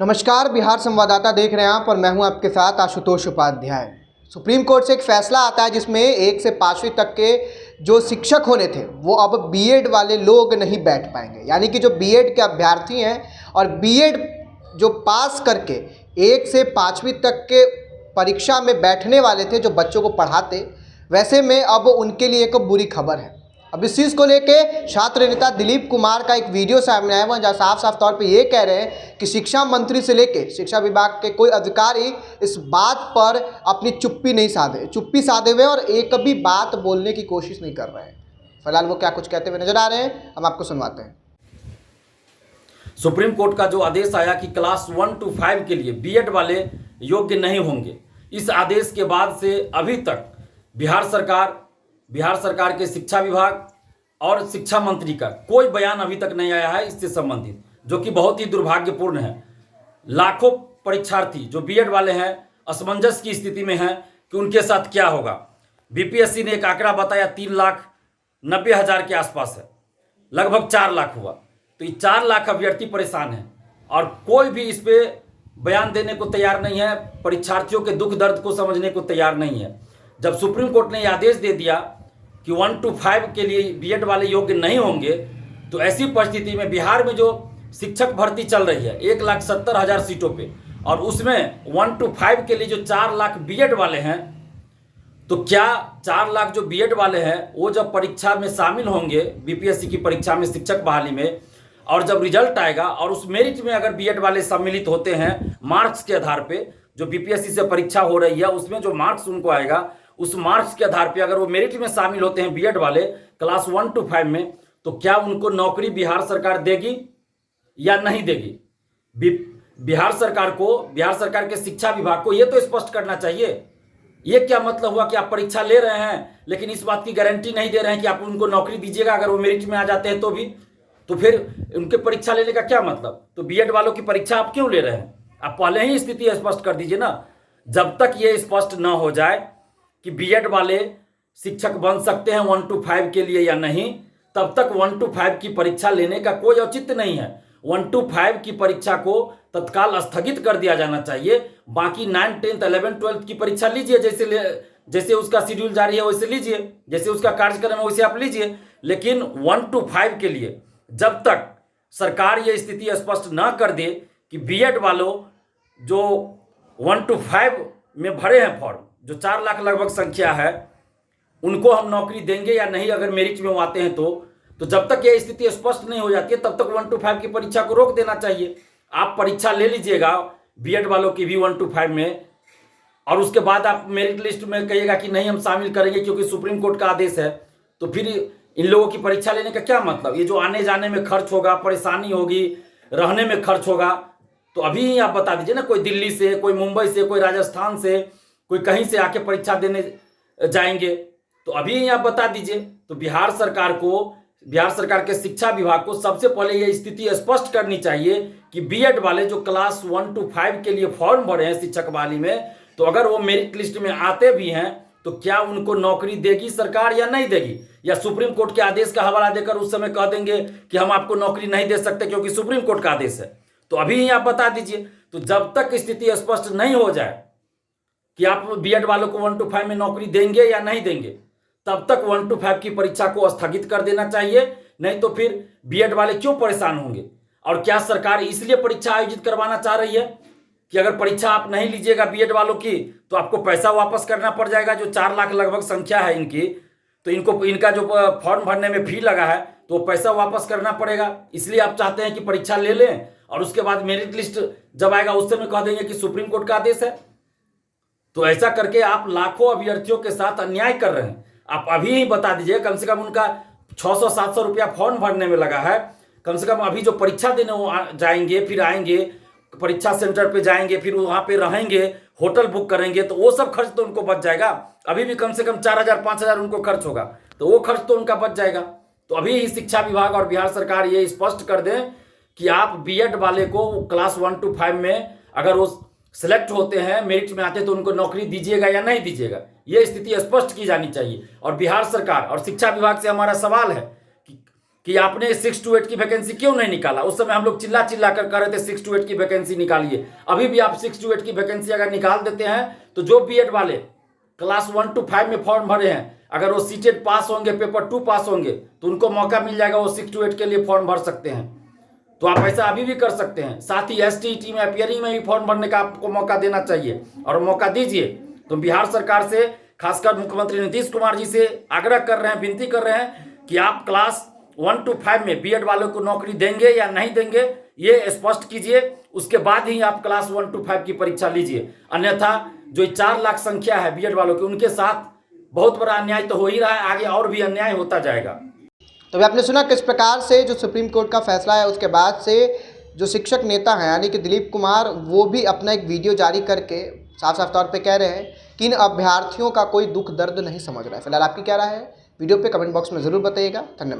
नमस्कार, बिहार संवाददाता देख रहे हैं आप और मैं हूं आपके साथ आशुतोष उपाध्याय। सुप्रीम कोर्ट से एक फैसला आता है जिसमें 1 से 5वीं तक के जो शिक्षक होने थे वो अब बीएड वाले लोग नहीं बैठ पाएंगे। यानी कि जो बीएड के अभ्यर्थी हैं और बीएड जो पास करके 1 से 5वीं तक के परीक्षा में बैठने वाले थे, जो बच्चों को पढ़ाते, वैसे में अब उनके लिए एक बुरी खबर है। अब इस चीज़ को लेके छात्र नेता दिलीप कुमार का एक वीडियो सामने आया हुआ जहाँ साफ साफ तौर पे ये कह रहे हैं कि शिक्षा मंत्री से लेके शिक्षा विभाग के कोई अधिकारी इस बात पर अपनी चुप्पी साधे हुए और एक भी बात बोलने की कोशिश नहीं कर रहे हैं। फिलहाल वो क्या कुछ कहते हुए नजर आ रहे हैं, हम आपको सुनवाते हैं। सुप्रीम कोर्ट का जो आदेश आया कि क्लास 1 to 5 के लिए बीएड वाले योग्य नहीं होंगे, इस आदेश के बाद से अभी तक बिहार सरकार के शिक्षा विभाग और शिक्षा मंत्री का कोई बयान अभी तक नहीं आया है इससे संबंधित, जो कि बहुत ही दुर्भाग्यपूर्ण है। लाखों परीक्षार्थी जो बीएड वाले हैं असमंजस की स्थिति में हैं कि उनके साथ क्या होगा। बीपीएससी ने एक आंकड़ा बताया 3,90,000 के आसपास है, लगभग 4 लाख हुआ। तो ये 4 लाख अभ्यर्थी परेशान हैं और कोई भी इस पे बयान देने को तैयार नहीं है, परीक्षार्थियों के दुख दर्द को समझने को तैयार नहीं है। जब सुप्रीम कोर्ट ने यह आदेश दे दिया कि 1 to 5 के लिए बीएड वाले योग्य नहीं होंगे, तो ऐसी परिस्थिति में बिहार में जो शिक्षक भर्ती चल रही है 1,70,000 सीटों पे, और उसमें 1 to 5 के लिए जो 4 लाख बीएड वाले हैं, तो क्या 4 लाख जो बीएड वाले हैं वो जब परीक्षा में शामिल होंगे, बीपीएससी की परीक्षा में शिक्षक बहाली में, और जब रिजल्ट आएगा और उस मेरिट में अगर बीएड वाले सम्मिलित होते हैं मार्क्स के आधार पे, जो बीपीएससी से परीक्षा हो रही है उसमें जो मार्क्स उनको आएगा उस मार्क्स के आधार पे अगर वो मेरिट में शामिल होते हैं बीएड वाले क्लास 1 to 5 में, तो क्या उनको नौकरी बिहार सरकार देगी या नहीं देगी? बिहार सरकार के शिक्षा विभाग को ये तो स्पष्ट करना चाहिए। ये क्या मतलब हुआ कि आप परीक्षा ले रहे हैं लेकिन इस बात की गारंटी नहीं दे रहे हैं कि आप उनको नौकरी दीजिएगा अगर वो मेरिट में आ जाते हैं तो फिर उनके परीक्षा लेने का क्या मतलब? तो बीएड वालों की परीक्षा आप क्यों ले रहे हैं? आप पहले ही स्थिति स्पष्ट कर दीजिए ना। जब तक ये स्पष्ट न हो जाए कि बीएड वाले शिक्षक बन सकते हैं 1 to 5 के लिए या नहीं, तब तक 1 to 5 की परीक्षा लेने का कोई औचित्य नहीं है। 1 to 5 की परीक्षा को तत्काल स्थगित कर दिया जाना चाहिए। बाकी 9, 10, 11, 12 की परीक्षा लीजिए, जैसे उसका शेड्यूल जारी है वैसे लीजिए, जैसे उसका कार्यक्रम है वैसे आप लीजिए। लेकिन 1 to 5 के लिए जब तक सरकार ये स्थिति स्पष्ट ना कर दे कि बीएड वालों जो 1 to 5 में भरे हैं फॉर्म, जो 4 लाख लगभग संख्या है, उनको हम नौकरी देंगे या नहीं अगर मेरिट में वो आते हैं तो जब तक ये स्थिति स्पष्ट नहीं हो जाती है तब तक 1 to 5 की परीक्षा को रोक देना चाहिए। आप परीक्षा ले लीजिएगा बीएड वालों की भी 1 to 5 में, और उसके बाद आप मेरिट लिस्ट में कहिएगा कि नहीं हम शामिल करेंगे क्योंकि सुप्रीम कोर्ट का आदेश है, तो फिर इन लोगों की परीक्षा लेने का क्या मतलब? ये जो आने जाने में खर्च होगा, परेशानी होगी, रहने में खर्च होगा, तो अभी ही आप बता दीजिए ना। कोई दिल्ली से, कोई मुंबई से, कोई राजस्थान से, कोई कहीं से आके परीक्षा देने जाएंगे, तो अभी ही आप बता दीजिए। तो बिहार सरकार के शिक्षा विभाग को सबसे पहले यह स्थिति स्पष्ट करनी चाहिए कि बीएड वाले जो क्लास 1 to 5 के लिए फॉर्म भरे हैं शिक्षक बहाली में, तो अगर वो मेरिट लिस्ट में आते भी हैं तो क्या उनको नौकरी देगी सरकार या नहीं देगी? या सुप्रीम कोर्ट के आदेश का हवाला देकर उस समय कह देंगे कि हम आपको नौकरी नहीं दे सकते क्योंकि सुप्रीम कोर्ट का आदेश है? तो अभी ही आप बता दीजिए। तो जब तक स्थिति स्पष्ट नहीं हो जाए कि आप बीएड वालों को 1 to 5 में नौकरी देंगे या नहीं देंगे, तब तक 1 to 5 की परीक्षा को स्थगित कर देना चाहिए। नहीं तो फिर बीएड वाले क्यों परेशान होंगे? और क्या सरकार इसलिए परीक्षा आयोजित करवाना चाह रही है कि अगर परीक्षा आप नहीं लीजिएगा बीएड वालों की तो आपको पैसा वापस करना पड़ जाएगा? जो 4 लाख लगभग संख्या है इनकी, तो इनका जो फॉर्म भरने में फी लगा है तो पैसा वापस करना पड़ेगा। इसलिए आप चाहते हैं कि परीक्षा ले लें और उसके बाद मेरिट लिस्ट जब आएगा उस समय कह देंगे कि सुप्रीम कोर्ट का आदेश है। तो ऐसा करके आप लाखों अभ्यर्थियों के साथ अन्याय कर रहे हैं। आप अभी ही बता दीजिए, कम से कम उनका 600-700 रुपया फॉर्म भरने में लगा है। कम से कम अभी जो परीक्षा देने वो जाएंगे, फिर आएंगे, परीक्षा सेंटर पे जाएंगे, फिर वहाँ पे रहेंगे, होटल बुक करेंगे, तो वो सब खर्च तो उनको बच जाएगा। अभी भी कम से कम 4,000-5,000 उनको खर्च होगा, तो वो खर्च तो उनका बच जाएगा। तो अभी ही शिक्षा विभाग और बिहार सरकार ये स्पष्ट कर दें कि आप बीएड वाले को क्लास 1 to 5 में अगर वो सिलेक्ट होते हैं, मेरिट में आते हैं, तो उनको नौकरी दीजिएगा या नहीं दीजिएगा, ये स्थिति स्पष्ट की जानी चाहिए। और बिहार सरकार और शिक्षा विभाग से हमारा सवाल है कि आपने 6 to 8 की वैकेंसी क्यों नहीं निकाला। उस समय हम लोग चिल्ला चिल्ला कर कह रहे थे 6 to 8 की वैकेंसी निकालिए। अभी भी आप 6 to 8 की वैकेंसी अगर निकाल देते हैं तो जो बीएड वाले क्लास 1 to 5 में फॉर्म भरे हैं, अगर वो सीटेट पास होंगे, पेपर 2 पास होंगे, तो उनको मौका मिल जाएगा, वो 6 to 8 के लिए फॉर्म भर सकते हैं। तो आप ऐसा अभी भी कर सकते हैं। साथ ही STET में अपियरिंग में भी फॉर्म भरने का आपको मौका देना चाहिए और मौका दीजिए। तो बिहार सरकार से, खासकर मुख्यमंत्री नीतीश कुमार जी से आग्रह कर रहे हैं, विनती कर रहे हैं कि आप क्लास 1 to 5 में बीएड वालों को नौकरी देंगे या नहीं देंगे, ये स्पष्ट कीजिए। उसके बाद ही आप क्लास 1 to 5 की परीक्षा लीजिए। अन्यथा जो 4 लाख संख्या है बीएड वालों की, उनके साथ बहुत बड़ा अन्याय तो हो ही रहा है, आगे और भी अन्याय होता जाएगा। तो अभी आपने सुना किस प्रकार से जो सुप्रीम कोर्ट का फैसला है उसके बाद से जो शिक्षक नेता हैं यानी कि दिलीप कुमार, वो भी अपना एक वीडियो जारी करके साफ साफ तौर पे कह रहे हैं कि इन अभ्यर्थियों का कोई दुख दर्द नहीं समझ रहा है। फिलहाल आपकी क्या राय है, वीडियो पे कमेंट बॉक्स में ज़रूर बताइएगा। धन्यवाद।